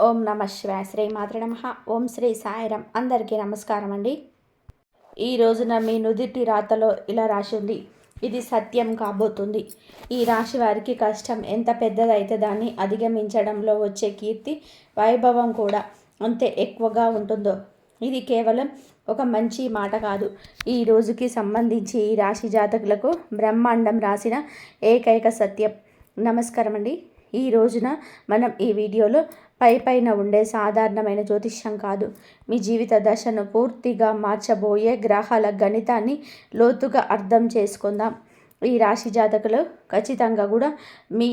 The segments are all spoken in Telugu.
ఓం నమ శివాయ. శ్రీ మాతృ నమః. ఓం శ్రీ సాయిరం. అందరికీ నమస్కారం అండి. ఈ రోజున మీ నుదిటి రాతలో ఇలా రాసి ఉంది, ఇది సత్యం కాబోతుంది. ఈ రాశి వారికి కష్టం ఎంత పెద్దదైతే దాన్ని అధిగమించడంలో వచ్చే కీర్తి వైభవం కూడా అంతే ఎక్కువగా ఉంటుందో. ఇది కేవలం ఒక మంచి మాట కాదు. ఈ రోజుకి సంబంధించి ఈ రాశి జాతకులకు బ్రహ్మాండం రాసిన ఏకైక సత్యం. నమస్కారం అండి. ఈ రోజున మనం ఈ వీడియోలో పైన ఉండే సాధారణమైన జ్యోతిష్యం కాదు, మీ జీవిత దశను పూర్తిగా మార్చబోయే గ్రహాల గణితాన్ని లోతుగా అర్థం చేసుకుందాం. ఈ రాశి జాతకులు ఖచ్చితంగా కూడా ఈ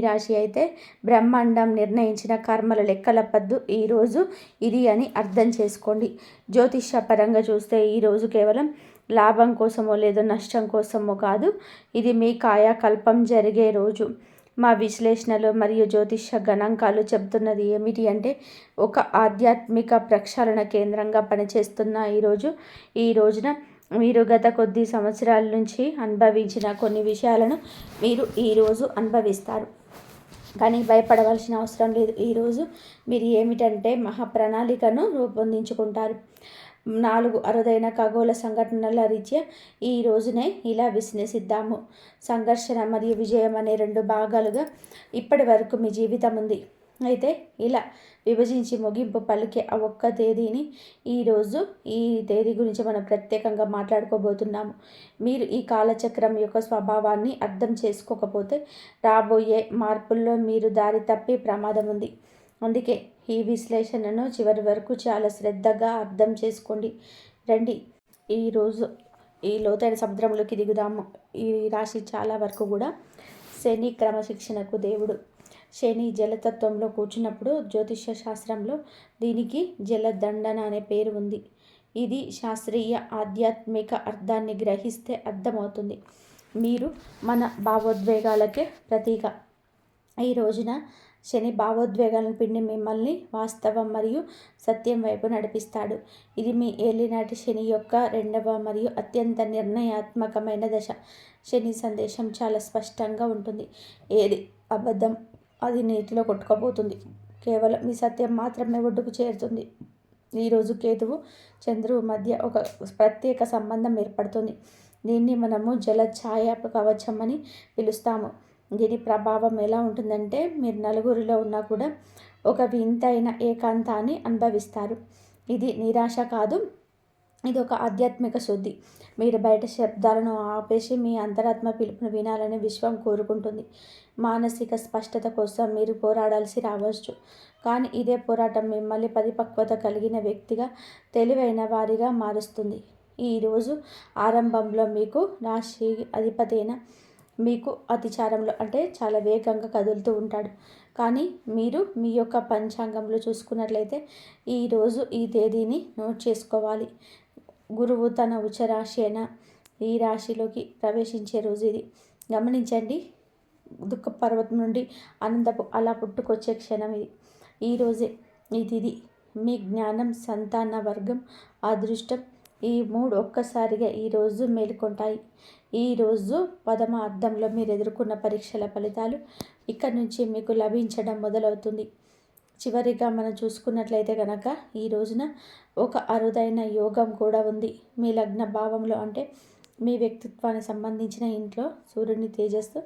రాశి అయితే బ్రహ్మాండం నిర్ణయించిన కర్మల లెక్కల పద్దు ఈరోజు ఇది అని అర్థం చేసుకోండి. జ్యోతిష్య పరంగా చూస్తే ఈరోజు కేవలం లాభం కోసమో లేదో నష్టం కోసమో కాదు, ఇది మీ కాయకల్పం జరిగే రోజు. మా విశ్లేషణలు మరియు జ్యోతిష గణాంకాలు చెబుతున్నది ఏమిటి అంటే, ఒక ఆధ్యాత్మిక ప్రక్షాళన కేంద్రంగా పనిచేస్తున్న ఈ రోజున మీరు గత కొద్ది సంవత్సరాల నుంచి అనుభవించిన కొన్ని విషయాలను మీరు ఈరోజు అనుభవిస్తారు. కానీ భయపడవలసిన అవసరం లేదు. ఈరోజు మీరు ఏమిటంటే మహాప్రణాళికను రూపొందించుకుంటారు. 4 అరుదైన ఖగోళ సంఘటనల రీత్యా ఈ రోజునే ఇలా విశ్లేషిద్దాము. సంఘర్షణ మరియు విజయం అనే 2 భాగాలుగా ఇప్పటి వరకు మీ జీవితం ఉంది. అయితే ఇలా విభజించి ముగింపు పలికే ఆ ఒక్క తేదీని ఈ తేదీ గురించి మనం ప్రత్యేకంగా మాట్లాడుకోబోతున్నాము. మీరు ఈ కాలచక్రం యొక్క స్వభావాన్ని అర్థం చేసుకోకపోతే రాబోయే మార్పుల్లో మీరు దారి తప్పే ప్రమాదం ఉంది. అందుకే ఈ విశ్లేషణను చివరి వరకు చాలా శ్రద్ధగా అర్థం చేసుకోండి. రండి ఈరోజు ఈ లోతైన సముద్రంలోకి దిగుదాము. ఈ రాశి చాలా వరకు కూడా శని క్రమశిక్షణకు దేవుడు. శని జలతత్వంలో కూర్చున్నప్పుడు జ్యోతిష శాస్త్రంలో దీనికి జలదండన అనే పేరు ఉంది. ఇది శాస్త్రీయ ఆధ్యాత్మిక అర్థాన్ని గ్రహిస్తే అర్థమవుతుంది. మీరు మన భావోద్వేగాలకే ప్రతీక. ఈ రోజున శని భావోద్వేగాలను పిండి మిమ్మల్ని వాస్తవం మరియు సత్యం వైపు నడిపిస్తాడు. ఇది మీ ఏలినాటి శని యొక్క 2వ మరియు అత్యంత నిర్ణయాత్మకమైన దశ. శని సందేశం చాలా స్పష్టంగా ఉంటుంది. ఏది అబద్ధం అది నీటిలో కొట్టుకోబోతుంది. కేవలం మీ సత్యం మాత్రమే ఒడ్డుకు చేరుతుంది. ఈరోజు కేతువు చంద్రువు మధ్య ఒక ప్రత్యేక సంబంధం ఏర్పడుతుంది. దీన్ని మనము జలఛాయ కవచం అని పిలుస్తాము. దీని ప్రభావం ఎలా ఉంటుందంటే, మీరు నలుగురిలో ఉన్నా కూడా ఒక వింతైన ఏకాంతాన్ని అనుభవిస్తారు. ఇది నిరాశ కాదు, ఇది ఒక ఆధ్యాత్మిక శుద్ధి. మీరు బయట శబ్దాలను ఆపేసి మీ అంతరాత్మ పిలుపును వినాలని విశ్వం కోరుకుంటుంది. మానసిక స్పష్టత కోసం మీరు పోరాడాల్సి రావచ్చు, కానీ ఇదే పోరాటం మిమ్మల్ని పరిపక్వత కలిగిన వ్యక్తిగా, తెలివైన వారిగా మారుస్తుంది. ఈరోజు ఆరంభంలో మీకు రాశి అధిపతైన మీకు అతిచారంలో అంటే చాలా వేగంగా కదులుతూ ఉంటాడు. కానీ మీరు మీ యొక్క పంచాంగంలో చూసుకున్నట్లయితే ఈరోజు ఈ తేదీని నోట్ చేసుకోవాలి. గురువు తన ఉచ్చరాశి అయిన ఈ రాశిలోకి ప్రవేశించే రోజు ఇది. గమనించండి, దుఃఖ పర్వతం నుండి ఆనందపు అలా పుట్టుకొచ్చే క్షణం ఇది. ఈరోజే ఈ తిథి మీ జ్ఞానం, సంతాన వర్గం, అదృష్టం ఈ 3 ఒక్కసారిగా ఈరోజు మేలుకొంటాయి. ఈరోజు 10వ అర్థంలో మీరు ఎదుర్కొన్న పరీక్షల ఫలితాలు ఇక్కడి నుంచి మీకు లభించడం మొదలవుతుంది. చివరిగా మనం చూసుకున్నట్లయితే కనుక ఈ రోజున ఒక అరుదైన యోగం కూడా ఉంది. మీ లగ్న భావంలో అంటే మీ వ్యక్తిత్వానికి సంబంధించిన ఇంట్లో సూర్యుని తేజస్సు,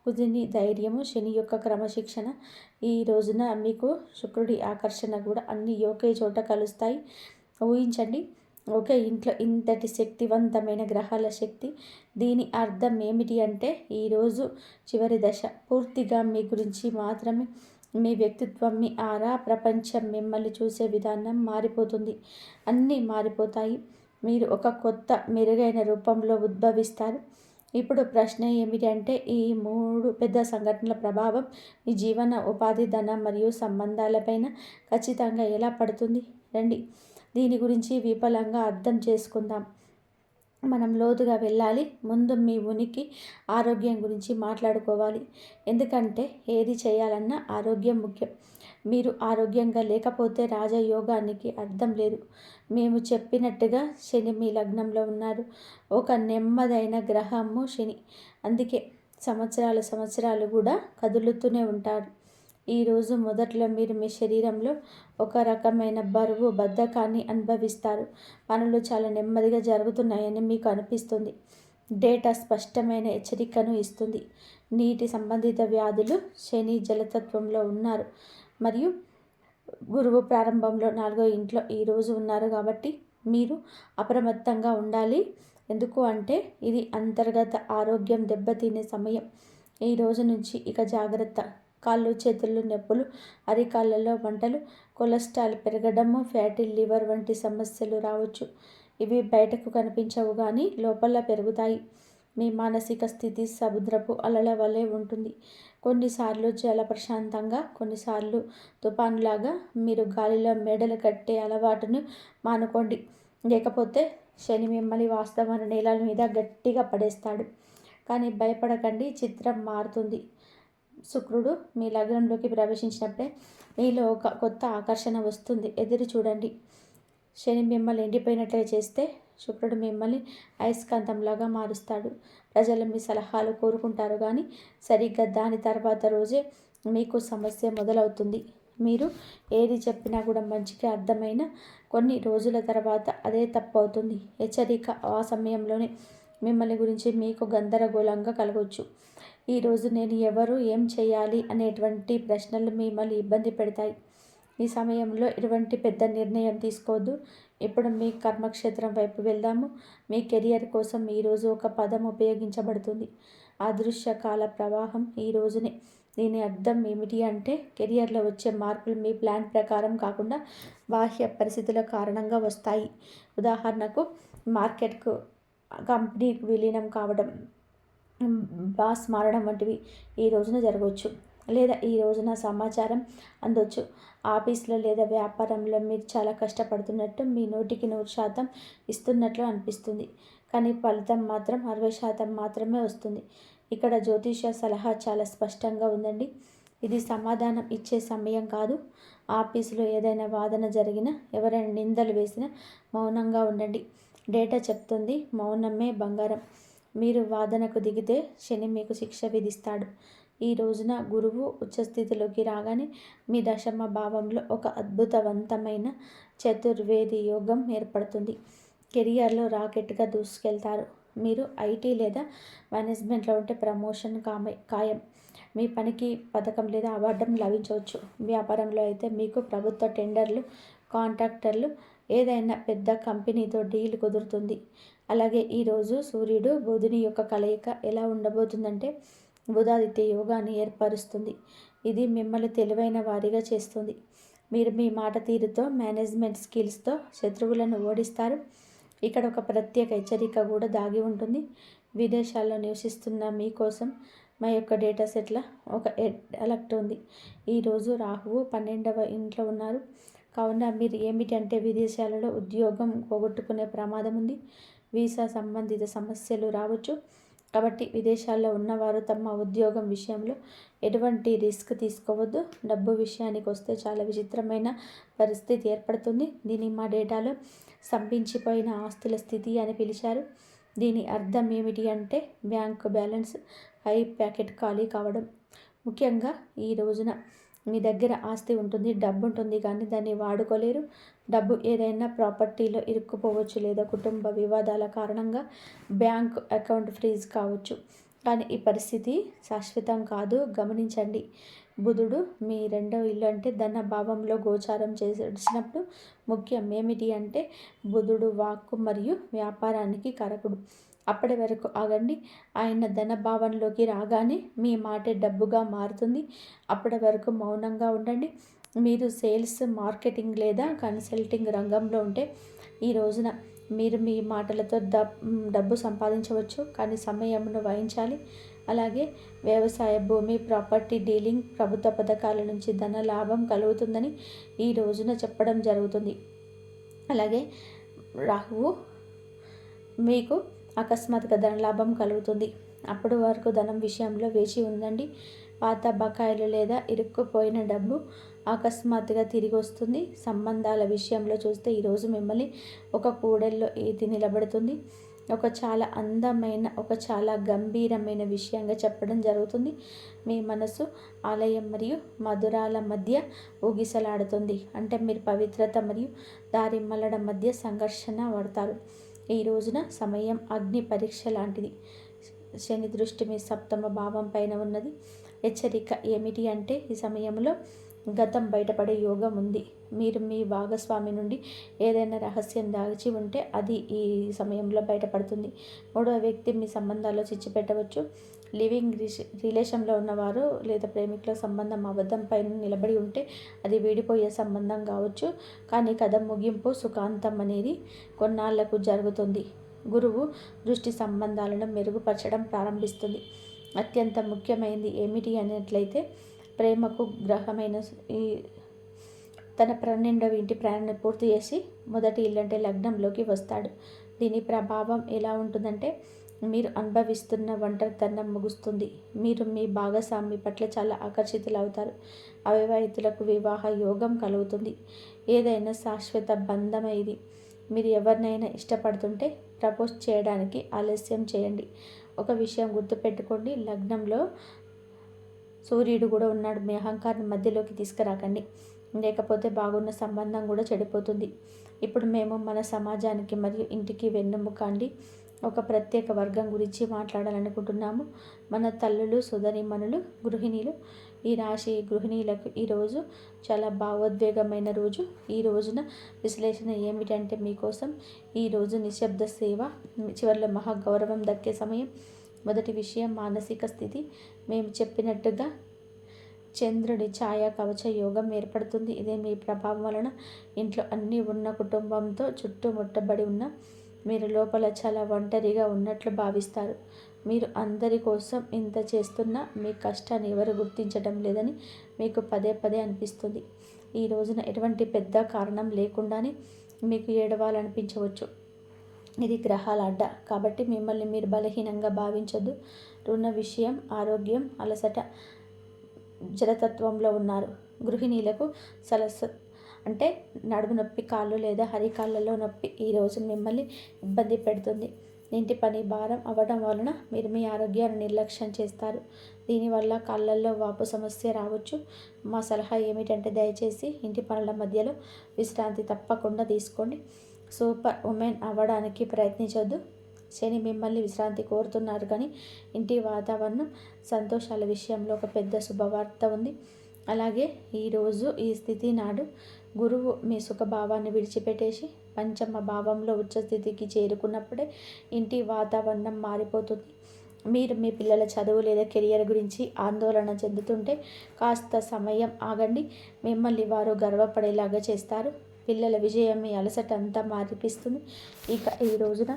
కుజుని ధైర్యము, శని యొక్క క్రమశిక్షణ, ఈ రోజున మీకు శుక్రుడి ఆకర్షణ కూడా అన్ని ఒకే చోట కలుస్తాయి. ఊహించండి, ఒకే ఇంట్లో ఇంతటి శక్తివంతమైన గ్రహాల శక్తి. దీని అర్థం ఏమిటి అంటే, ఈరోజు చివరి దశ పూర్తిగా మీ గురించి మాత్రమే. మీ వ్యక్తిత్వం, మీ ఆరా, ప్రపంచం మిమ్మల్ని చూసే విధానం మారిపోతుంది. అన్నీ మారిపోతాయి. మీరు ఒక కొత్త మెరుగైన రూపంలో ఉద్భవిస్తారు. ఇప్పుడు ప్రశ్న ఏమిటి అంటే, ఈ 3 పెద్ద సంఘటనల ప్రభావం మీ జీవన, ఉపాధి, ధనం మరియు సంబంధాలపైన ఖచ్చితంగా ఎలా పడుతుంది? రండి దీని గురించి విపులంగా అర్థం చేసుకుందాం. మనం లోతుగా వెళ్ళాలి. ముందు మీ ఉనికి, ఆరోగ్యం గురించి మాట్లాడుకోవాలి. ఎందుకంటే ఏది చేయాలన్నా ఆరోగ్యం ముఖ్యం. మీరు ఆరోగ్యంగా లేకపోతే రాజయోగానికి అర్థం లేదు. మేము చెప్పినట్టుగా శని మీ లగ్నంలో ఉన్నారు. ఒక నెమ్మదైన గ్రహము శని. అందుకే సంవత్సరాలు కూడా కదులుతూనే ఉంటాడు. ఈరోజు మొదట్లో మీరు మీ శరీరంలో ఒక రకమైన బరువు బద్ధకాన్ని అనుభవిస్తారు. పనులు చాలా నెమ్మదిగా జరుగుతున్నాయని మీకు అనిపిస్తుంది. డేటా స్పష్టమైన హెచ్చరికను ఇస్తుంది. నీటి సంబంధిత వ్యాధులు శని జలతత్వంలో ఉన్నారు మరియు గురువు ప్రారంభంలో 4వ ఇంట్లో ఈరోజు ఉన్నారు కాబట్టి మీరు అప్రమత్తంగా ఉండాలి. ఎందుకు అంటే ఇది అంతర్గత ఆరోగ్యం దెబ్బతినే సమయం. ఈ రోజు నుంచి ఇక జాగ్రత్త. కాళ్ళు చేతులు నొప్పులు, అరికాళ్ళలో మంటలు, కొలెస్ట్రాల్ పెరగడము, ఫ్యాటీ లివర్ వంటి సమస్యలు రావచ్చు. ఇవి బయటకు కనిపించవు కానీ లోపల పెరుగుతాయి. మీ మానసిక స్థితి సముద్రపు అలల వలె ఉంటుంది. కొన్నిసార్లు చాలా ప్రశాంతంగా, కొన్నిసార్లు తుఫానులాగా. మీరు గాలిలో మేడలు కట్టే అలవాటును మానుకోండి, లేకపోతే శని మిమ్మల్ని వాస్తవాన నేలల మీద గట్టిగా పడేస్తాడు. కానీ భయపడకండి, చిత్రం మారుతుంది. శుక్రుడు మీ లగ్నంలోకి ప్రవేశించినప్పుడే మీలో ఒక కొత్త ఆకర్షణ వస్తుంది. ఎదురు చూడండి. శని మిమ్మల్ని ఎండిపోయినట్లుగా చేస్తే శుక్రుడు మిమ్మల్ని అయస్కాంతంలాగా మారుస్తాడు. ప్రజలు మీ సలహాలు కోరుకుంటారు కానీ సరిగ్గా దాని తర్వాత రోజే మీకు సమస్య మొదలవుతుంది. మీరు ఏది చెప్పినా కూడా మంచిగా అర్థమైన కొన్ని రోజుల తర్వాత అదే తప్పు అవుతుంది. హెచ్చరిక. ఆ సమయంలోనే మిమ్మల్ని గురించి మీకు గందరగోళంగా కలగవచ్చు. ఈరోజు నేను ఎవరు, ఏం చేయాలి అనేటువంటి ప్రశ్నలు మిమ్మల్ని ఇబ్బంది పెడతాయి. ఈ సమయంలో ఎటువంటి పెద్ద నిర్ణయం తీసుకోవద్దు. ఇప్పుడు మీ కర్మక్షేత్రం వైపు వెళ్దాము. మీ కెరియర్ కోసం ఈరోజు ఒక పదం ఉపయోగించబడుతుంది, అదృశ్య కాల ప్రవాహం. ఈ రోజునే. దీని అర్థం ఏమిటి అంటే కెరియర్లో వచ్చే మార్పులు మీ ప్లాన్ ప్రకారం కాకుండా బాహ్య పరిస్థితుల కారణంగా వస్తాయి. ఉదాహరణకు మార్కెట్కు, కంపెనీకి విలీనం కావడం, బాస్ మారడం వంటివి ఈ రోజున జరగవచ్చు. లేదా ఈ రోజున సమాచారం అందొచ్చు. ఆఫీస్లో లేదా వ్యాపారంలో మీరు చాలా కష్టపడుతున్నట్టు, మీ 100% ఇస్తున్నట్లు అనిపిస్తుంది. కానీ ఫలితం మాత్రం 60% మాత్రమే వస్తుంది. ఇక్కడ జ్యోతిష సలహా చాలా స్పష్టంగా ఉందండి. ఇది సమాధానం ఇచ్చే సమయం కాదు. ఆఫీసులో ఏదైనా వాదన జరిగినా, ఎవరైనా నిందలు వేసినా మౌనంగా ఉండండి. డేటా చెప్తుంది మౌనమే బంగారం. మీరు వాదనకు దిగితే శని మీకు శిక్ష విధిస్తాడు. ఈ రోజున గురువు ఉచ్చస్థితిలోకి రాగానే మీ దశమ భావంలో ఒక అద్భుతవంతమైన చతుర్వేది యోగం ఏర్పడుతుంది. కెరియర్లో రాకెట్గా దూసుకెళ్తారు. మీరు ఐటీ లేదా మేనేజ్మెంట్లో ఉంటే ప్రమోషన్ ఖాయం. మీ పనికి పథకం లేదా అవార్డం లభించవచ్చు. వ్యాపారంలో అయితే మీకు ప్రభుత్వ టెండర్లు, కాంట్రాక్టర్లు, ఏదైనా పెద్ద కంపెనీతో డీల్ కుదురుతుంది. అలాగే ఈరోజు సూర్యుడు బుధుని యొక్క కలయిక ఎలా ఉండబోతుందంటే బుధాదిత్య యోగాన్ని ఏర్పరుస్తుంది. ఇది మిమ్మల్ని తెలివైన వారిగా చేస్తుంది. మీరు మీ మాట తీరుతో, మేనేజ్మెంట్ స్కిల్స్తో శత్రువులను ఓడిస్తారు. ఇక్కడ ఒక ప్రత్యేక హెచ్చరిక కూడా దాగి ఉంటుంది. విదేశాల్లో నివసిస్తున్న మీకోసం మా యొక్క డేటా సెట్ల ఒక అలర్ట్ ఉంది. ఈరోజు రాహువు 12వ ఇంట్లో ఉన్నారు. కావున మీరు ఏమిటంటే విదేశాలలో ఉద్యోగం పోగొట్టుకునే ప్రమాదం ఉంది. వీసా సంబంధిత సమస్యలు రావచ్చు. కాబట్టి విదేశాల్లో ఉన్నవారు తమ ఉద్యోగం విషయంలో ఎటువంటి రిస్క్ తీసుకోవద్దు. డబ్బు విషయానికి వస్తే చాలా విచిత్రమైన పరిస్థితి ఏర్పడుతుంది. దీన్ని మా డేటాలో స్తంభించిపోయిన ఆస్తుల స్థితి అని పిలిచారు. దీని అర్థం ఏమిటి అంటే బ్యాంకు బ్యాలెన్స్ హై, ప్యాకెట్ ఖాళీ కావడం. ముఖ్యంగా ఈ రోజున మీ దగ్గర ఆస్తి ఉంటుంది, డబ్బు ఉంటుంది కానీ దాన్ని వాడుకోలేరు. డబ్బు ఏదైనా ప్రాపర్టీలో ఇరుక్కుపోవచ్చు లేదా కుటుంబ వివాదాల కారణంగా బ్యాంక్ అకౌంట్ ఫ్రీజ్ కావచ్చు. కానీ ఈ పరిస్థితి శాశ్వతం కాదు. గమనించండి. బుధుడు మీ 2వ ఇల్లు అంటే ధన భావంలో గోచారం చేసినప్పుడు ముఖ్యం ఏమిటి అంటే బుధుడు వాక్కు మరియు వ్యాపారానికి కారకుడు. అప్పటి వరకు ఆగండి. ఆయన ధన భావంలోకి రాగానే మీ మాటే డబ్బుగా మారుతుంది. అప్పటి వరకు మౌనంగా ఉండండి. మీరు సేల్స్, మార్కెటింగ్ లేదా కన్సల్టింగ్ రంగంలో ఉంటే ఈ రోజున మీరు మీ మాటలతో డబ్బు సంపాదించవచ్చు, కానీ సమయంను వహించాలి. అలాగే వ్యవసాయ, భూమి, ప్రాపర్టీ డీలింగ్, ప్రభుత్వ పథకాల నుంచి ధన లాభం కలుగుతుందని ఈ రోజున చెప్పడం జరుగుతుంది. అలాగే రాహువు మీకు అకస్మాత్తుగా ధనలాభం కలుగుతుంది. అప్పటి వరకు ధనం విషయంలో వేచి ఉండండి. పాత బకాయిలు లేదా ఇరుక్కుపోయిన డబ్బు అకస్మాత్తుగా తిరిగి వస్తుంది. సంబంధాల విషయంలో చూస్తే ఈరోజు మిమ్మల్ని ఒక కూడెల్లో ఈది నిలబడుతుంది. ఒక చాలా అందమైన, ఒక చాలా గంభీరమైన విషయంగా చెప్పడం జరుగుతుంది. మీ మనసు ఆలయం మరియు మధురాల మధ్య ఊగిసలాడుతుంది. అంటే మీరు పవిత్రత మరియు దారి మళ్ళడం మధ్య సంఘర్షణ పడతారు. ఈ రోజున సమయం అగ్ని పరీక్ష లాంటిది. శని దృష్టి మీ సప్తమ భావం పైన ఉన్నది. హెచ్చరిక ఏమిటి అంటే ఈ సమయంలో గతం బయటపడే యోగం ఉంది. మీరు మీ భాగస్వామి నుండి ఏదైనా రహస్యం దాచి ఉంటే అది ఈ సమయంలో బయటపడుతుంది. మూడవ వ్యక్తి మీ సంబంధాల్లో చిచ్చు పెట్టవచ్చు. లివింగ్ రిలేషన్లో ఉన్నవారు లేదా ప్రేమికుల సంబంధం అబద్ధం పైన నిలబడి ఉంటే అది వీడిపోయే సంబంధం కావచ్చు. కానీ కథ ముగింపు సుఖాంతం అనేది కొన్నాళ్లకు జరుగుతుంది. గురువు దృష్టి సంబంధాలను మెరుగుపరచడం ప్రారంభిస్తుంది. అత్యంత ముఖ్యమైనది ఏమిటి అన్నట్లయితే ప్రేమకు గ్రహమైన ఈ తన 12వ ఇంటి ప్రయాణాన్ని పూర్తి చేసి మొదటి ఇల్లు అంటే లగ్నంలోకి వస్తాడు. దీని ప్రభావం ఎలా ఉంటుందంటే మీరు అనుభవిస్తున్న ఒంటరితనం ముగుస్తుంది. మీరు మీ భాగస్వామి పట్ల చాలా ఆకర్షితులు అవుతారు. అవివాహితులకు వివాహ యోగం కలుగుతుంది. ఏదైనా శాశ్వత బంధం ఇది. మీరు ఎవరినైనా ఇష్టపడుతుంటే ప్రపోజ్ చేయడానికి ఆలస్యం చేయండి. ఒక విషయం గుర్తుపెట్టుకోండి, లగ్నంలో సూర్యుడు కూడా ఉన్నాడు. మీ అహంకారాన్ని మధ్యలోకి తీసుకురాకండి, లేకపోతే బాగున్న సంబంధం కూడా చెడిపోతుంది. ఇప్పుడు మేము మన సమాజానికి మరియు ఇంటికి వెన్నెముక అండి ఒక ప్రత్యేక వర్గం గురించి మాట్లాడాలనుకుంటున్నాము. మన తల్లులు, సోదరీమణులు, గృహిణీలు. ఈ రాశి గృహిణీలకు ఈరోజు చాలా భావోద్వేగమైన రోజు. ఈ రోజున విశ్లేషణ ఏమిటంటే మీకోసం ఈరోజు నిశ్శబ్ద సేవ, చివరిలో మహాగౌరవం దక్కే సమయం. మొదటి విషయం మానసిక స్థితి. మేము చెప్పినట్టుగా చంద్రుడి ఛాయ కవచ యోగం ఏర్పడుతుంది. ఇదే మీ ప్రభావం వలన ఇంట్లో అన్నీ ఉన్న కుటుంబంతో చుట్టుముట్టబడి ఉన్న మీరు లోపల చాలా ఒంటరిగా ఉన్నట్లు భావిస్తారు. మీరు అందరి కోసం ఇంత చేస్తున్నా మీ కష్టాన్ని ఎవరు గుర్తించడం లేదని మీకు పదే పదే అనిపిస్తుంది. ఈ రోజున ఎటువంటి పెద్ద కారణం లేకుండానే మీకు ఏడవాలనిపించవచ్చు. ఇది గ్రహాల అడ్డ, కాబట్టి మిమ్మల్ని మీరు బలహీనంగా భావించొద్దు. రుణ విషయం, ఆరోగ్యం, అలసట, జలతత్వంలో ఉన్నారు. గృహిణీలకు అంటే నడుము నొప్పి, కాళ్ళు లేదా హరికాళ్ళలో నొప్పి ఈరోజు మిమ్మల్ని ఇబ్బంది పెడుతుంది. ఇంటి పని భారం అవ్వడం వలన మీరు మీ ఆరోగ్యాన్ని నిర్లక్ష్యం చేస్తారు. దీనివల్ల కాళ్ళల్లో వాపు సమస్య రావచ్చు. మా సలహా ఏమిటంటే దయచేసి ఇంటి పనుల మధ్యలో విశ్రాంతి తప్పకుండా తీసుకోండి. సూపర్ ఉమెన్ అవ్వడానికి ప్రయత్నించొద్దు. శని మిమ్మల్ని విశ్రాంతి కోరుతున్నారు, కానీ ఇంటి వాతావరణం సంతోషాల విషయంలో ఒక పెద్ద శుభవార్త ఉంది. అలాగే ఈరోజు ఈ స్థితి నాడు గురువు మీ సుఖభావాన్ని విడిచిపెట్టేసి పంచమ భావంలో ఉచ్చ స్థితికి చేరుకున్నప్పుడే ఇంటి వాతావరణం మారిపోతుంది. మీరు మీ పిల్లల చదువు లేదా కెరియర్ గురించి ఆందోళన చెందుతుంటే కాస్త సమయం ఆగండి. మిమ్మల్ని వారు గర్వపడేలాగా చేస్తారు. పిల్లల విజయం మీ అలసట అంతా మారిపిస్తుంది. ఇక ఈ రోజున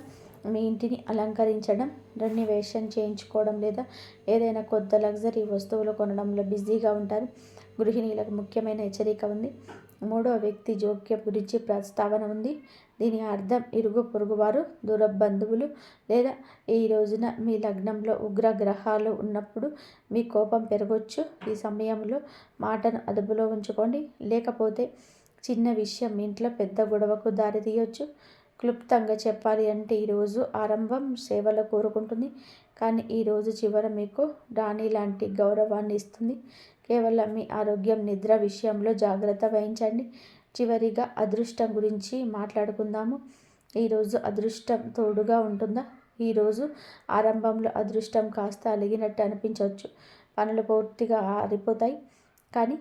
మీ ఇంటిని అలంకరించడం, రెన్యువేషన్ చేయించుకోవడం లేదా ఏదైనా కొత్త లగ్జరీ వస్తువులు కొనడంలో బిజీగా ఉంటారు. గృహిణీలకు ముఖ్యమైన హెచ్చరిక ఉంది. మూడవ వ్యక్తి జోక్యం గురించి ప్రస్తావన ఉంది. దీని అర్థం ఇరుగు పొరుగువారు, దూర బంధువులు లేదా ఈ రోజున మీ లగ్నంలో ఉగ్ర గ్రహాలు ఉన్నప్పుడు మీ కోపం పెరగవచ్చు. ఈ సమయంలో మాటను అదుపులో ఉంచుకోండి, లేకపోతే చిన్న విషయం ఇంట్లో పెద్ద గొడవకు దారితీయవచ్చు. క్లుప్తంగా చెప్పాలి అంటే ఈరోజు ఆరంభం సేవలో కోరుకుంటుంది, కానీ ఈరోజు చివర మీకు రాణి లాంటి గౌరవాన్ని ఇస్తుంది. కేవలం మీ ఆరోగ్యం, నిద్ర విషయంలో జాగ్రత్త వహించండి. చివరిగా అదృష్టం గురించి మాట్లాడుకుందాము. ఈరోజు అదృష్టం తోడుగా ఉంటుందా? ఈరోజు ఆరంభంలో అదృష్టం కాస్త అలిగినట్టు అనిపించవచ్చు. పనులు పూర్తిగా ఆరిపోతాయి. కానీ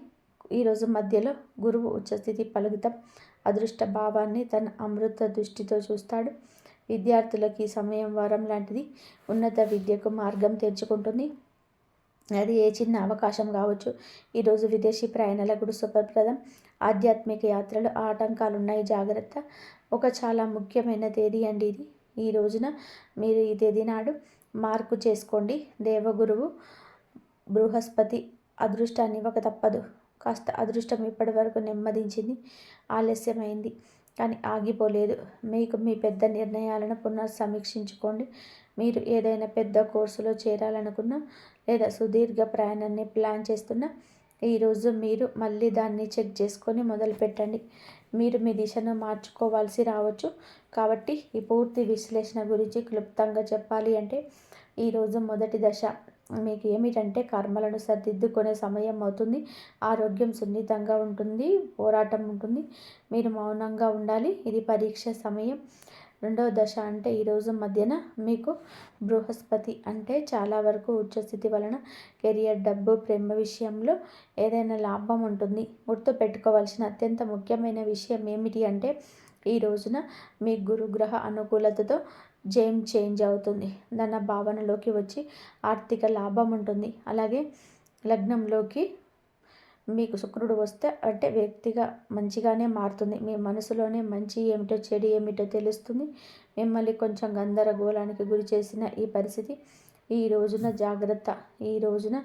ఈరోజు మధ్యలో గురువు ఉచ్చస్థితి ఫలితం అదృష్ట భావాన్ని తన అమృత దృష్టితో చూస్తాడు. విద్యార్థులకి సమయం వరం లాంటిది. ఉన్నత విద్యకు మార్గం తెరుచుకుంటుంది. అది ఏ చిన్న అవకాశం కావచ్చు. ఈరోజు విదేశీ ప్రయాణాలకు కూడా శుభప్రదం. ఆధ్యాత్మిక యాత్రలు ఆటంకాలున్నాయి, జాగ్రత్త. ఒక చాలా ముఖ్యమైన తేదీ అండి ఇది. ఈ రోజున మీరు ఈ తేదీ నాడు మార్కు చేసుకోండి. దేవగురువు బృహస్పతి అదృష్టాన్ని ఇవ్వక తప్పదు. కాస్త అదృష్టం ఇప్పటి వరకు నెమ్మదించింది, ఆలస్యమైంది, కానీ ఆగిపోలేదు. మీకు మీ పెద్ద నిర్ణయాలను పునఃసమీక్షించుకోండి. మీరు ఏదైనా పెద్ద కోర్సులో చేరాలనుకున్నా లేదా సుదీర్ఘ ప్రయాణాన్ని ప్లాన్ చేస్తున్నా ఈరోజు మీరు మళ్ళీ దాన్ని చెక్ చేసుకొని మొదలుపెట్టండి. మీరు మీ దిశను మార్చుకోవాల్సి రావచ్చు. కాబట్టి ఈ పూర్తి విశ్లేషణ గురించి క్లుప్తంగా చెప్పాలి అంటే ఈరోజు మొదటి దశ మీకు ఏమిటంటే కర్మలను సరిదిద్దుకునే సమయం అవుతుంది. ఆరోగ్యం సున్నితంగా ఉంటుంది, పోరాటం ఉంటుంది, మీరు మౌనంగా ఉండాలి. ఇది పరీక్ష సమయం. రెండవ దశ అంటే ఈరోజు మధ్యన మీకు బృహస్పతి అంటే చాలా వరకు ఉచ్చస్థితి వలన కెరియర్, డబ్బు, ప్రేమ విషయంలో ఏదైనా లాభం ఉంటుంది. గుర్తు పెట్టుకోవాల్సిన అత్యంత ముఖ్యమైన విషయం ఏమిటి అంటే ఈ రోజున మీ గురుగ్రహ అనుకూలతతో జేమ్ చేంజ్ అవుతుంది. ధన భావనలోకి వచ్చి ఆర్థిక లాభం ఉంటుంది. అలాగే లగ్నంలోకి మీకు శుక్రుడు వస్తే అంటే వ్యక్తిగా మంచిగానే మారుతుంది. మీ మనసులోనే మంచి ఏమిటో చెడు ఏమిటో తెలుస్తుంది. మిమ్మల్ని కొంచెం గందరగోళానికి గురి చేసిన ఈ పరిస్థితి ఈ రోజున జాగ్రత్త. ఈ రోజున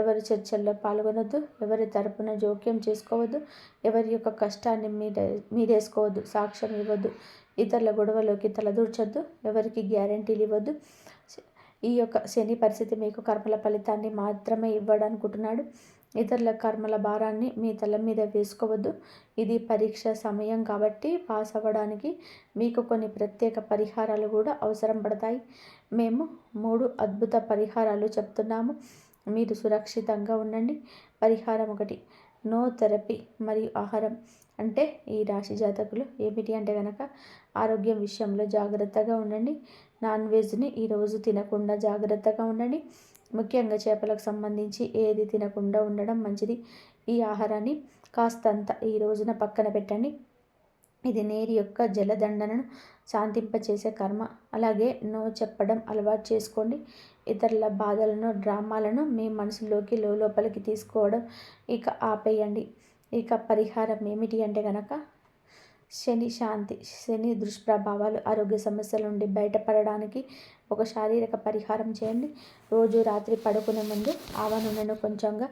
ఎవరి చర్చల్లో పాల్గొనొద్దు, ఎవరి తరపున జోక్యం చేసుకోవద్దు, ఎవరి యొక్క కష్టాన్ని మీరేసుకోవద్దు, సాక్ష్యం ఇవ్వద్దు, ఇతరుల గొడవలోకి తలదూర్చొద్దు, ఎవరికి గ్యారంటీలు ఇవ్వద్దు. ఈ యొక్క శని పరిస్థితి మీకు కర్మల ఫలితాన్ని మాత్రమే ఇవ్వడనుకుంటున్నాడు. ఇతరుల కర్మల భారాన్ని మీ తల మీద వేసుకోవద్దు. ఇది పరీక్ష సమయం కాబట్టి పాస్ అవ్వడానికి మీకు కొన్ని ప్రత్యేక పరిహారాలు కూడా అవసరం పడతాయి. మేము 3 అద్భుత పరిహారాలు చెప్తున్నాము. మీరు సురక్షితంగా ఉండండి. పరిహారం 1, నో థెరపీ మరియు ఆహారం. అంటే ఈ రాశి జాతకులు ఏమిటి అంటే కనుక ఆరోగ్యం విషయంలో జాగ్రత్తగా ఉండండి. నాన్ వెజ్ని ఈరోజు తినకుండా జాగ్రత్తగా ఉండండి. ముఖ్యంగా చేపలకు సంబంధించి ఏది తినకుండా ఉండడం మంచిది. ఈ ఆహారాన్ని కాస్తంత ఈ రోజున పక్కన పెట్టండి. ఇది నీరు యొక్క జలదండనను శాంతింపచేసే కర్మ. అలాగే నో చెప్పడం అలవాటు చేసుకోండి. ఇతరుల బాధలను, డ్రామాలను మీ మనసులోకి లోపలికి తీసుకోవడం ఇక ఆపేయండి. ఇక పరిహారం ఏమిటి అంటే కనుక శని శాంతి, శని దుష్ప్రభావాలు, ఆరోగ్య సమస్యల నుండి బయటపడడానికి ఒక శారీరక పరిహారం చేయండి. రోజు రాత్రి పడుకునే ముందు ఆవ నూనెను కొంచెంగా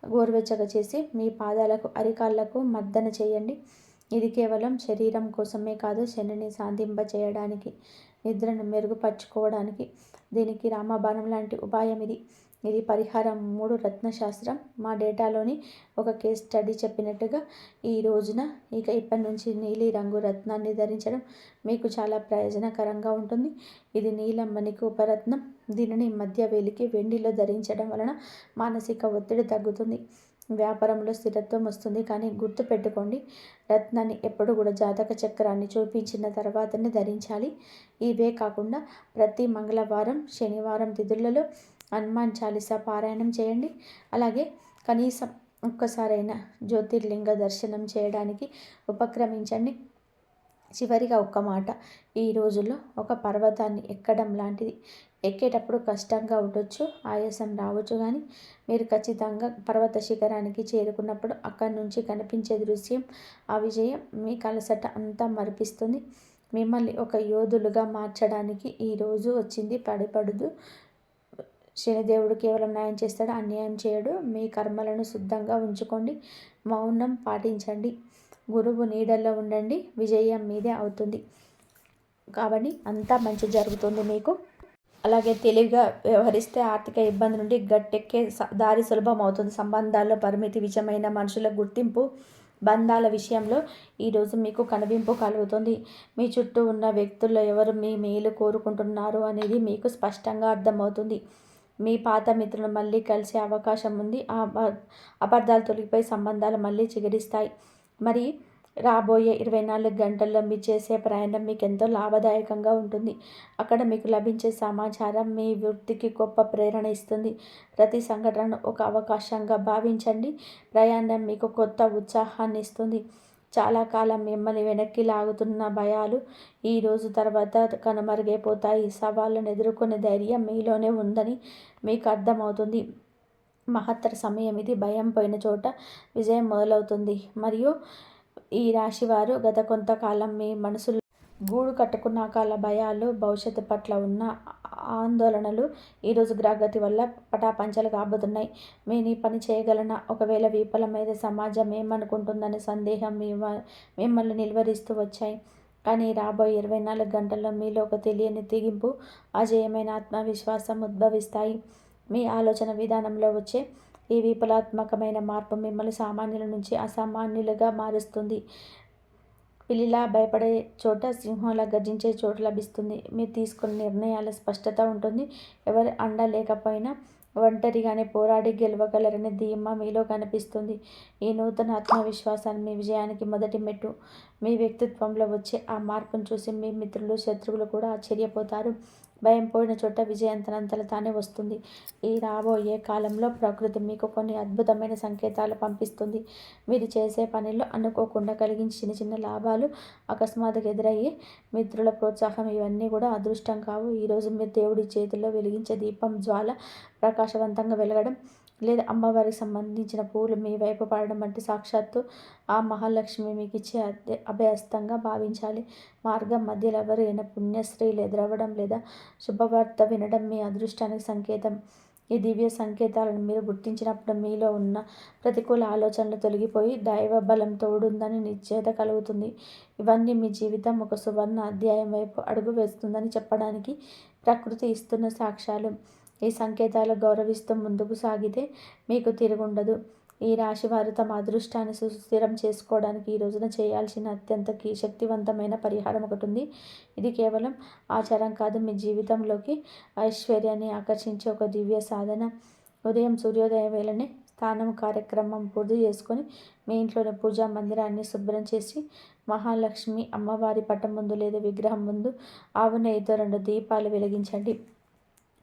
గోరువెచ్చగా చేసి మీ పాదాలకు, అరికాళ్లకు మర్దన చేయండి. ఇది కేవలం శరీరం కోసమే కాదు, శనిని శాంతింపచేయడానికి, నిద్రను మెరుగుపరుచుకోవడానికి, దీనికి రామబాణం లాంటి ఉపాయం ఇది. ఇది పరిహారం 3 రత్నశాస్త్రం. మా డేటాలోని ఒక కేస్ స్టడీ చెప్పినట్టుగా ఈ రోజున ఇప్పటి నుంచి నీలి రంగు రత్నాన్ని ధరించడం మీకు చాలా ప్రయోజనకరంగా ఉంటుంది. ఇది నీలం మణికి ఉపరత్నం. దీనిని మధ్య వేలికి వెండిలో ధరించడం వలన మానసిక ఒత్తిడి తగ్గుతుంది, వ్యాపారంలో స్థిరత్వం వస్తుంది. కానీ గుర్తుపెట్టుకోండి, రత్నాన్ని ఎప్పుడు కూడా జాతక చక్రాన్ని చూపించిన తర్వాతనే ధరించాలి. ఇవే కాకుండా ప్రతి మంగళవారం, శనివారం తిథులలో హనుమాన్ చాలీసా పారాయణం చేయండి. అలాగే కనీసం ఒక్కసారైనా జ్యోతిర్లింగ దర్శనం చేయడానికి ఉపక్రమించండి. చివరిగా ఒక్క మాట, ఈ రోజుల్లో ఒక పర్వతాన్ని ఎక్కడం లాంటిది. ఎక్కేటప్పుడు కష్టంగా ఉండొచ్చు, ఆయాసం రావచ్చు, కానీ మీరు ఖచ్చితంగా పర్వత శిఖరానికి చేరుకున్నప్పుడు అక్కడి నుంచి కనిపించే దృశ్యం, ఆ విజయం మీ కలసట అంతా మరిపిస్తుంది. మిమ్మల్ని ఒక యోధులుగా మార్చడానికి ఈరోజు వచ్చింది. పడిపడదు. శనిదేవుడు కేవలం న్యాయం చేస్తాడు, అన్యాయం చేయడు. మీ కర్మలను శుద్ధంగా ఉంచుకోండి, మౌనం పాటించండి, గురువు నీడల్లో ఉండండి. విజయం మీదే అవుతుంది. కాబట్టి అంతా మంచి జరుగుతుంది మీకు. అలాగే తెలివిగా వ్యవహరిస్తే ఆర్థిక ఇబ్బంది నుండి గట్టెక్కే దారి సులభం అవుతుంది. సంబంధాల్లో పరిమితి, విషమైన మనుషుల గుర్తింపు, బంధాల విషయంలో ఈరోజు మీకు కనువింపు కలుగుతుంది. మీ చుట్టూ ఉన్న వ్యక్తుల్లో ఎవరు మీ మేలు కోరుకుంటున్నారు అనేది మీకు స్పష్టంగా అర్థమవుతుంది. మీ పాత మిత్రులు మళ్ళీ కలిసే అవకాశం ఉంది. అబద్ధాలు తొలగిపోయి సంబంధాలు మళ్ళీ చిగురిస్తాయి. మరి రాబోయే 24 గంటల్లో మీరు చేసే ప్రయాణం మీకు ఎంతో లాభదాయకంగా ఉంటుంది. అక్కడ మీకు లభించే సమాచారం మీ వృత్తికి గొప్ప ప్రేరణ ఇస్తుంది. ప్రతి సంఘటనను ఒక అవకాశంగా భావించండి. ప్రయాణం మీకు కొత్త ఉత్సాహాన్ని ఇస్తుంది. చాలా కాలం మిమ్మల్ని వెనక్కి లాగుతున్న భయాలు ఈ రోజు తర్వాత కనుమరుగైపోతాయి. సవాళ్ళను ఎదుర్కొనే ధైర్యం మీలోనే ఉందని మీకు అర్థమవుతుంది. మహత్తర సమయం ఇది. భయం పోయిన చోట విజయం మొదలవుతుంది. మరియు ఈ రాశివారు గత కొంతకాలం మీ మనసులో గూడు కట్టుకున్నాక భయాలు, భవిష్యత్తు పట్ల ఉన్న ఆందోళనలు ఈరోజు గ్రహగతి వల్ల పటాపంచలు కాబోతున్నాయి. నేను ఈ పని చేయగలనా, ఒకవేళ విఫలమైతే సమాజం ఏమనుకుంటుందనే సందేహం మిమ్మల్ని నిలువరిస్తూ వచ్చాయి. కానీ రాబోయే 24 గంటల్లో మీలో ఒక తెలియని తెగింపు, అజేయమైన ఆత్మవిశ్వాసం ఉద్భవిస్తాయి. మీ ఆలోచన విధానంలో వచ్చే ఈ విప్లవాత్మకమైన మార్పు మిమ్మల్ని సామాన్యుల నుంచి అసామాన్యులుగా మారుస్తుంది. పిల్లిలా భయపడే చోట సింహంలా గర్జించే చోటు లభిస్తుంది. మీరు తీసుకున్న నిర్ణయాల స్పష్టత ఉంటుంది. ఎవరి అండ లేకపోయినా ఒంటరిగానే పోరాడి గెలవగలరనే ధీమా మీలో కనిపిస్తుంది. ఈ నూతన ఆత్మవిశ్వాసాన్ని మీ విజయానికి మొదటి మెట్టు. మీ వ్యక్తిత్వంలో వచ్చే ఆ మార్పును చూసి మీ మిత్రులు, శత్రువులు కూడా ఆశ్చర్యపోతారు. భయం పోయిన చోట విజయం తనంతట తానే వస్తుంది. ఈ రాబోయే కాలంలో ప్రకృతి మీకు కొన్ని అద్భుతమైన సంకేతాలు పంపిస్తుంది. మీరు చేసే పనిలో అనుకోకుండా కలిగించే చిన్న చిన్న లాభాలు, అకస్మాత్తుగా ఎదురయ్యే మిత్రుల ప్రోత్సాహం ఇవన్నీ కూడా అదృష్టం కావు. ఈరోజు మీరు దేవుడి చేతిలో వెలిగించే దీపం జ్వాల ప్రకాశవంతంగా వెలగడం, లేదా అమ్మవారికి సంబంధించిన పూలు మీ వైపు పడడం వంటి సాక్షాత్తు ఆ మహాలక్ష్మి మీకు ఇచ్చే అభయస్తంగా భావించాలి. మార్గం మధ్యలో ఎవరైనా పుణ్యస్త్రీలు ఎదురవ్వడం లేదా శుభవార్త వినడం మీ అదృష్టానికి సంకేతం. ఈ దివ్య సంకేతాలను మీరు గుర్తించినప్పుడు మీలో ఉన్న ప్రతికూల ఆలోచనలు తొలగిపోయి దైవ బలం తోడుందని నిశ్చయత కలుగుతుంది. ఇవన్నీ మీ జీవితం ఒక సువర్ణ అధ్యాయం వైపు అడుగు వేస్తుందని చెప్పడానికి ప్రకృతి ఇస్తున్న సాక్ష్యాలు. ఈ సంకేతాలు గౌరవిస్తూ ముందుకు సాగితే మీకు తిరుగుండదు. ఈ రాశివారు తమ అదృష్టాన్ని సుస్థిరం చేసుకోవడానికి ఈ రోజున చేయాల్సిన అత్యంత శక్తివంతమైన పరిహారం ఒకటి ఉంది. ఇది కేవలం ఆచారం కాదు, మీ జీవితంలోకి ఐశ్వర్యాన్ని ఆకర్షించే ఒక దివ్య సాధన. ఉదయం సూర్యోదయం వేళనే స్నానం కార్యక్రమం పూర్తి చేసుకొని మీ ఇంట్లోని పూజా మందిరాన్ని శుభ్రం చేసి మహాలక్ష్మి అమ్మవారి పటం ముందు లేదా విగ్రహం ముందు ఆవు నెయ్యితో 2 దీపాలు వెలిగించండి.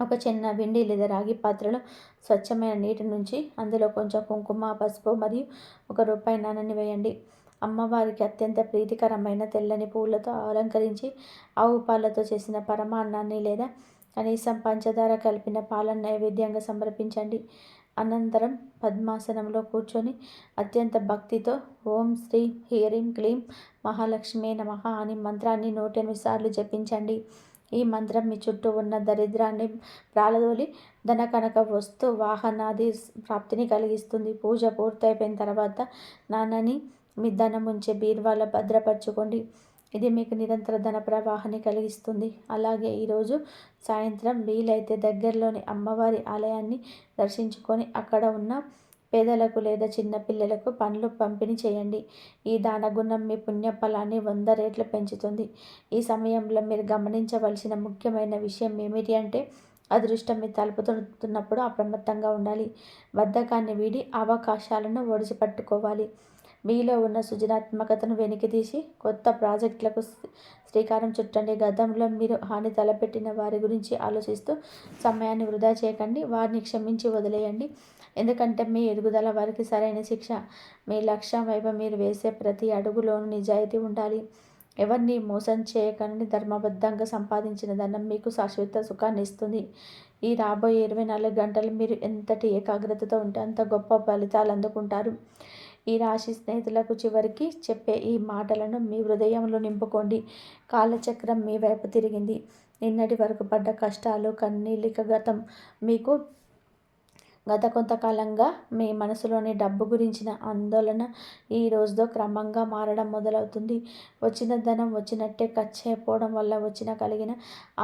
ఒక చిన్న వెండి లేదా రాగి పాత్రలో స్వచ్ఛమైన నీటి నుంచి అందులో కొంచెం కుంకుమ, పసుపు మరియు ₹1 నాణాన్ని వేయండి. అమ్మవారికి అత్యంత ప్రీతికరమైన తెల్లని పూలతో అలంకరించి ఆవు పాలతో చేసిన పరమాన్నాన్ని లేదా కనీసం పంచదార కలిపిన పాలను నైవేద్యంగా సమర్పించండి. అనంతరం పద్మాసనంలో కూర్చొని అత్యంత భక్తితో ఓం శ్రీ హ్రీం క్లీం మహాలక్ష్మీ నమః అని మంత్రాన్ని 108 సార్లు జపించండి. ఈ మంత్రం మీ చుట్టూ ఉన్న దరిద్రాన్ని ప్రాలదోలి ధన కనక వస్తు వాహనాది ప్రాప్తిని కలిగిస్తుంది. పూజ పూర్తయిపోయిన తర్వాత నాన్నని మీ ధనం ఉంచే బీరువాలో భద్రపరచుకోండి. ఇది మీకు నిరంతర ధన ప్రవాహాన్ని కలిగిస్తుంది. అలాగే ఈరోజు సాయంత్రం వీలైతే దగ్గరలోని అమ్మవారి ఆలయాన్ని దర్శించుకొని అక్కడ ఉన్న పేదలకు లేదా చిన్నపిల్లలకు పండ్లు పంపిణీ చేయండి. ఈ దానగుణం మీ పుణ్యఫలాన్ని 100 రెట్లు పెంచుతుంది. ఈ సమయంలో మీరు గమనించవలసిన ముఖ్యమైన విషయం ఏమిటి అంటే అదృష్టం మీ తలుపు తొక్కుతున్నప్పుడు అప్రమత్తంగా ఉండాలి. బద్ధకాన్ని వీడి అవకాశాలను ఒడిసిపట్టుకోవాలి. మీలో ఉన్న సృజనాత్మకతను వెలికితీసి కొత్త ప్రాజెక్టులకు శ్రీకారం చుట్టండి. గతంలో మీరు హాని తలపెట్టిన వారి గురించి ఆలోచిస్తూ సమయాన్ని వృధా చేయకండి. వారిని క్షమించి వదిలేయండి. ఎందుకంటే మీ ఎదుగుదల వారికి సరైన శిక్ష. మీ లక్ష్యం వైపు మీరు వేసే ప్రతి అడుగులోనూ నిజాయితీ ఉండాలి. ఎవరిని మోసం చేయకండి. ధర్మబద్ధంగా సంపాదించిన ధనం మీకు శాశ్వత సుఖాన్ని ఇస్తుంది. ఈ రాబోయే 24 గంటలు మీరు ఎంతటి ఏకాగ్రతతో ఉంటే అంత గొప్ప ఫలితాలు అందుకుంటారు. ఈ రాశి స్నేహితులకు చివరికి చెప్పే ఈ మాటలను మీ హృదయంలో నింపుకోండి. కాలచక్రం మీ వైపు తిరిగింది. నిన్నటి వరకు పడ్డ కష్టాలు, కన్నీళ్ళ గతం మీకు గత కొంతకాలంగా మీ మనసులోని డబ్బు గురించిన ఆందోళన ఈ రోజుతో క్రమంగా మారడం మొదలవుతుంది. వచ్చిన ధనం వచ్చినట్టే ఖర్చు అయిపోవడం వల్ల కలిగిన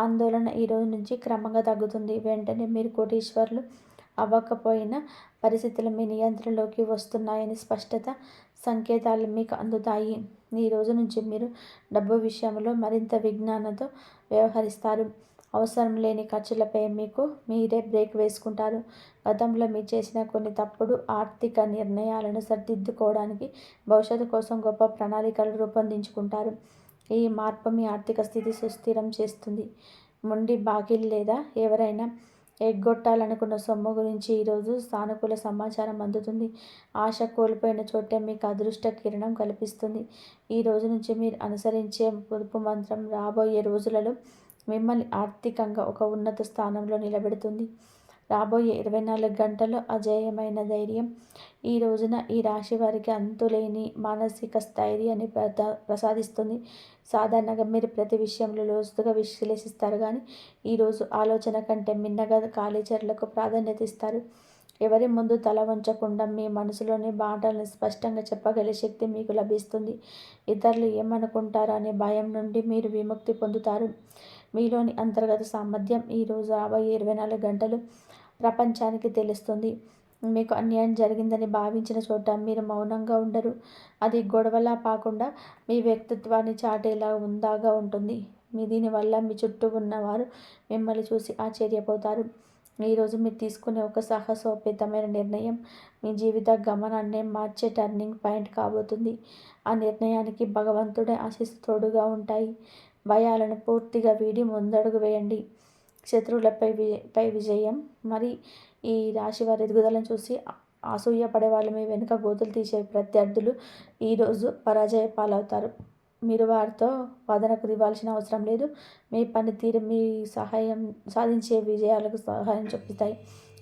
ఆందోళన ఈ రోజు నుంచి క్రమంగా తగ్గుతుంది. వెంటనే మీరు కోటీశ్వరులు అవ్వకపోయినా పరిస్థితులు మీ నియంత్రణలోకి వస్తున్నాయని స్పష్టత సంకేతాలు మీకు అందుతాయి. ఈ రోజు నుంచి మీరు డబ్బు విషయంలో మరింత విజ్ఞానంతో వ్యవహరిస్తారు. అవసరం లేని ఖర్చులపై మీకు మీరే బ్రేక్ వేసుకుంటారు. గతంలో మీరు చేసిన కొన్ని తప్పుడు ఆర్థిక నిర్ణయాలను సరిదిద్దుకోవడానికి భవిష్యత్తు కోసం గొప్ప ప్రణాళికలు రూపొందించుకుంటారు. ఈ మార్పు మీ ఆర్థిక స్థితి సుస్థిరం చేస్తుంది. మొండి బాకీలు లేదా ఎవరైనా ఎగ్గొట్టాలనుకున్న సొమ్ము గురించి ఈరోజు సానుకూల సమాచారం అందుతుంది. ఆశ కోల్పోయిన చోటే మీకు అదృష్ట కిరణం కల్పిస్తుంది. ఈ రోజు నుంచి మీరు అనుసరించే పొదుపు మంత్రం రాబోయే రోజులలో మిమ్మల్ని ఆర్థికంగా ఒక ఉన్నత స్థానంలో నిలబెడుతుంది. రాబోయే 24 గంటల్లో అజేయమైన ధైర్యం ఈ రోజున ఈ రాశి వారికి అంతులేని మానసిక స్థైర్యాన్ని ప్రసాదిస్తుంది. సాధారణంగా మీరు ప్రతి విషయంలో లోతుగా విశ్లేషిస్తారు, కానీ ఈరోజు ఆలోచన కంటే మిన్నగా కార్యాచరణలకు ప్రాధాన్యత ఇస్తారు. ఎవరి ముందు తల వంచకుండా మీ మనసులోని మాటలను స్పష్టంగా చెప్పగలిగే శక్తి మీకు లభిస్తుంది. ఇతరులు ఏమనుకుంటారో అనే భయం నుండి మీరు విముక్తి పొందుతారు. మీలోని అంతర్గత సామర్థ్యం ఈరోజు రాబోయే 24 గంటలు ప్రపంచానికి తెలుస్తుంది. మీకు అన్యాయం జరిగిందని భావించిన చోట మీరు మౌనంగా ఉండరు. అది గొడవలా కాకుండా మీ వ్యక్తిత్వాన్ని చాటేలా ఉందాగా ఉంటుంది. దీనివల్ల మీ చుట్టూ ఉన్నవారు మిమ్మల్ని చూసి ఆశ్చర్యపోతారు. ఈరోజు మీరు తీసుకునే ఒక సాహసోపేతమైన నిర్ణయం మీ జీవిత గమనాన్నే మార్చే టర్నింగ్ పాయింట్ కాబోతుంది. ఆ నిర్ణయానికి భగవంతుడే ఆశీస్సు తోడుగా ఉంటాయి. భయాలను పూర్తిగా వీడి ముందడుగు వేయండి. శత్రువులపై విజయం. మరి ఈ రాశి వారి ఎదుగుదలను చూసి అసూయపడే వాళ్ళు, మీ వెనుక గోతులు తీసే ప్రత్యర్థులు ఈరోజు పరాజయ పాలవుతారు. మీరు వారితో వాదనకు ఇవ్వాల్సిన అవసరం లేదు. మీ పనితీరు మీ సాధించే విజయాలకు సహాయం చూపుతాయి.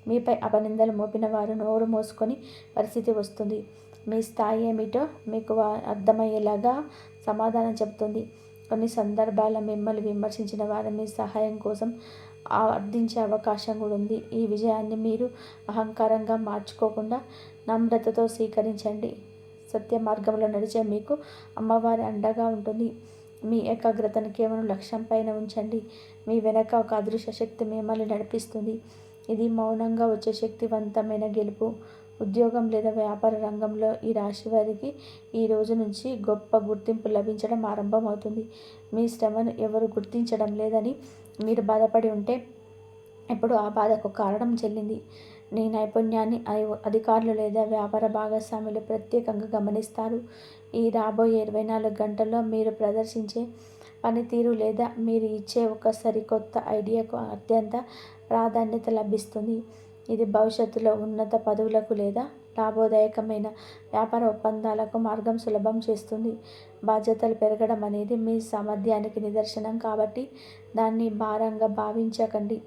మీపై అపనిందలు మోపిన వారు నోరు మోసుకొని పరిస్థితి వస్తుంది. మీ స్థాయి ఏమిటో మీకు అర్థమయ్యేలాగా సమాధానం చెబుతుంది. కొన్ని సందర్భాల్లో మిమ్మల్ని విమర్శించిన వారు మీ సహాయం కోసం అర్థించే అవకాశం కూడా ఉంది. ఈ విజయాన్ని మీరు అహంకారంగా మార్చుకోకుండా నమ్రతతో స్వీకరించండి. సత్య మార్గంలో నడిచే మీకు అమ్మవారి అండగా ఉంటుంది. మీ ఏకాగ్రతను కేవలం లక్ష్యం పైన ఉంచండి. మీ వెనక ఒక అదృశ్య శక్తి మిమ్మల్ని నడిపిస్తుంది. ఇది మౌనంగా వచ్చే శక్తివంతమైన గెలుపు. ఉద్యోగం లేదా వ్యాపార రంగంలో ఈ రాశి వారికి ఈ రోజు నుంచి గొప్ప గుర్తింపు లభించడం ఆరంభమవుతుంది. మీ శ్రమను ఎవరు గుర్తించడం లేదని మీరు బాధపడి ఉంటే ఇప్పుడు ఆ బాధకు కారణం చెల్లింది. నీ నైపుణ్యాన్ని అధికారులు లేదా వ్యాపార భాగస్వాములు ప్రత్యేకంగా గమనిస్తారు. ఈ రాబోయే 24 గంటల్లో మీరు ప్రదర్శించే పనితీరు లేదా మీరు ఇచ్చే ఒక సరికొత్త ఐడియాకు అత్యంత ప్రాధాన్యత లభిస్తుంది. ఇది భవిష్యత్తులో ఉన్నత పదవులకు లేదా లాభదాయకమైన వ్యాపార ఒప్పందాలకు మార్గం సులభం చేస్తుంది. బాధ్యతలు పెరగడం అనేది మీ సామర్థ్యానికి నిదర్శనం కాబట్టి దాన్ని భారంగా భావించకండి.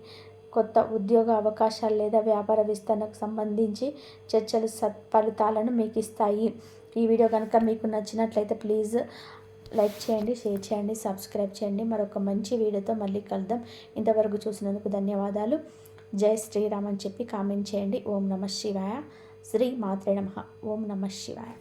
కొత్త ఉద్యోగ అవకాశాలు లేదా వ్యాపార విస్తరణకు సంబంధించి చర్చలు సత్ఫలితాలను మీకు ఇస్తాయి. ఈ వీడియో కనుక మీకు నచ్చినట్లయితే ప్లీజ్ లైక్ చేయండి, షేర్ చేయండి, సబ్స్క్రైబ్ చేయండి. మరొక మంచి వీడియోతో మళ్ళీ కలుద్దాం. ఇంతవరకు చూసినందుకు ధన్యవాదాలు. జై శ్రీరామ్ అని చెప్పి కామెంట్ చేయండి. ఓం నమః శివాయ. శ్రీ మాత్రే నమః. ఓం నమః శివాయ.